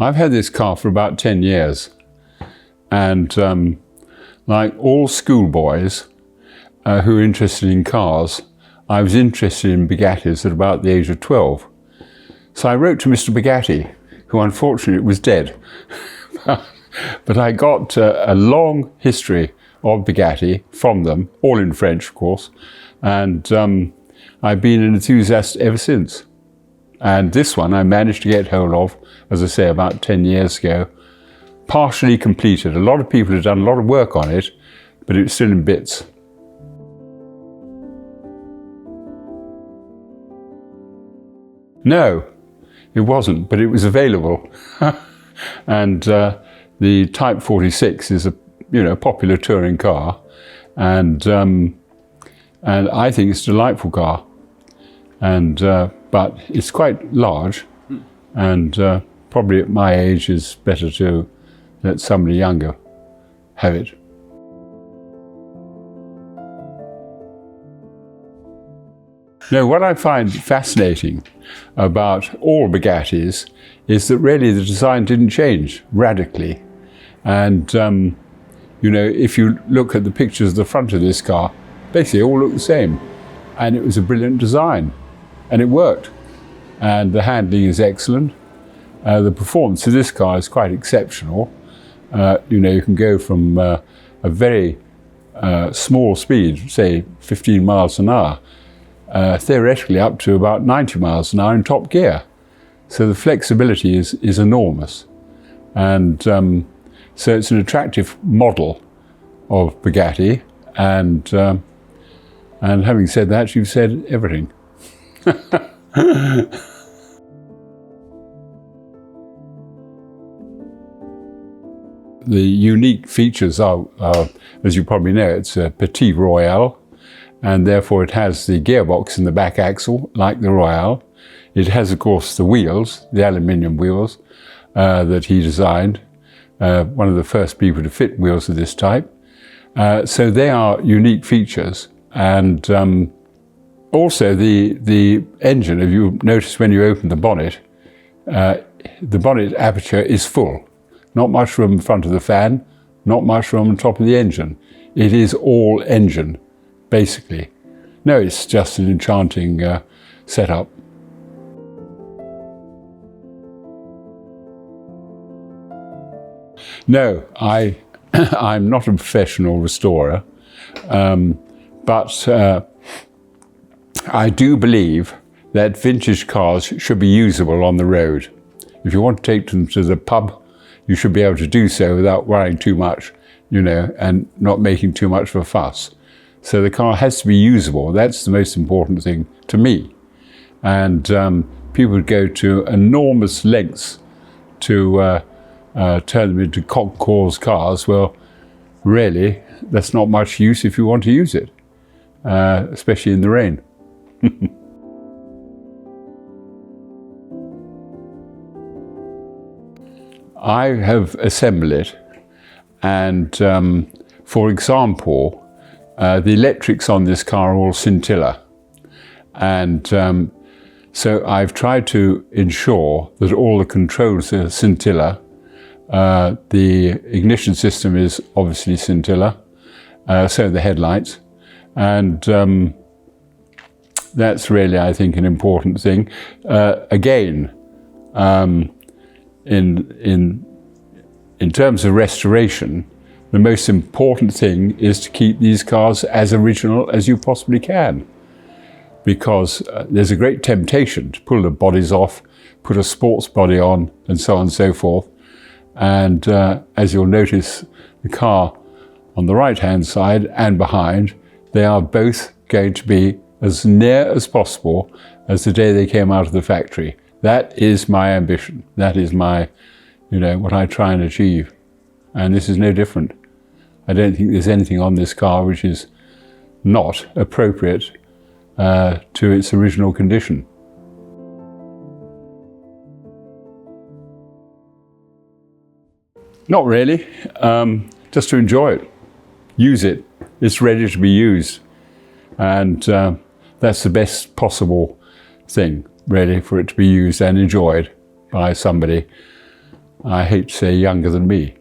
I've had this car for about 10 years, and like all schoolboys who are interested in cars, I was interested in Bugattis at about the age of 12. So I wrote to Mr. Bugatti, who unfortunately was dead. But I got a long history of Bugatti from them, all in French, of course, and I've been an enthusiast ever since. And this one I managed to get hold of, as I say, about 10 years ago, partially completed. A lot of people had done a lot of work on it, but it was still in bits. No, it wasn't, but it was available. And the Type 46 is a popular touring car, and I think it's a delightful car. And but it's quite large, and probably at my age is better to let somebody younger have it. No, what I find fascinating about all Bugattis is that really the design didn't change radically. And if you look at the pictures of the front of this car, basically all look the same. And it was a brilliant design. And it worked, and the handling is excellent. The performance of this car is quite exceptional. You can go from a very small speed, say 15 miles an hour, theoretically up to about 90 miles an hour in top gear. So the flexibility is enormous. And so it's an attractive model of Bugatti. And having said that, you've said everything. The unique features are, as you probably know, it's a Petite Royale, and therefore it has the gearbox in the back axle, like the Royale. It has, of course, the wheels, the aluminium wheels that he designed, one of the first people to fit wheels of this type. So they are unique features, and also the engine, if you notice when you open the bonnet aperture is full. Not much room in front of the fan, not much room on top of the engine. It is all engine, basically. No, it's just an enchanting setup. No, I'm not a professional restorer, but I do believe that vintage cars should be usable on the road. If you want to take them to the pub, you should be able to do so without worrying too much, and not making too much of a fuss. So the car has to be usable. That's the most important thing to me. And people would go to enormous lengths to turn them into concours cars. Well, really, that's not much use if you want to use it, especially in the rain. I have assembled it, and for example, the electrics on this car are all scintilla, and so I've tried to ensure that all the controls are scintilla. The ignition system is obviously scintilla, so the headlights, and that's really, I think, an important thing. Again, in terms of restoration, the most important thing is to keep these cars as original as you possibly can, because there's a great temptation to pull the bodies off, put a sports body on, and so on and so forth. And as you'll notice, the car on the right-hand side and behind, they are both going to be as near as possible as the day they came out of the factory. That is my ambition. That is my, what I try and achieve. And this is no different. I don't think there's anything on this car which is not appropriate to its original condition. Not really, just to enjoy it, use it. It's ready to be used, and that's the best possible thing, really, for it to be used and enjoyed by somebody, I hate to say, younger than me.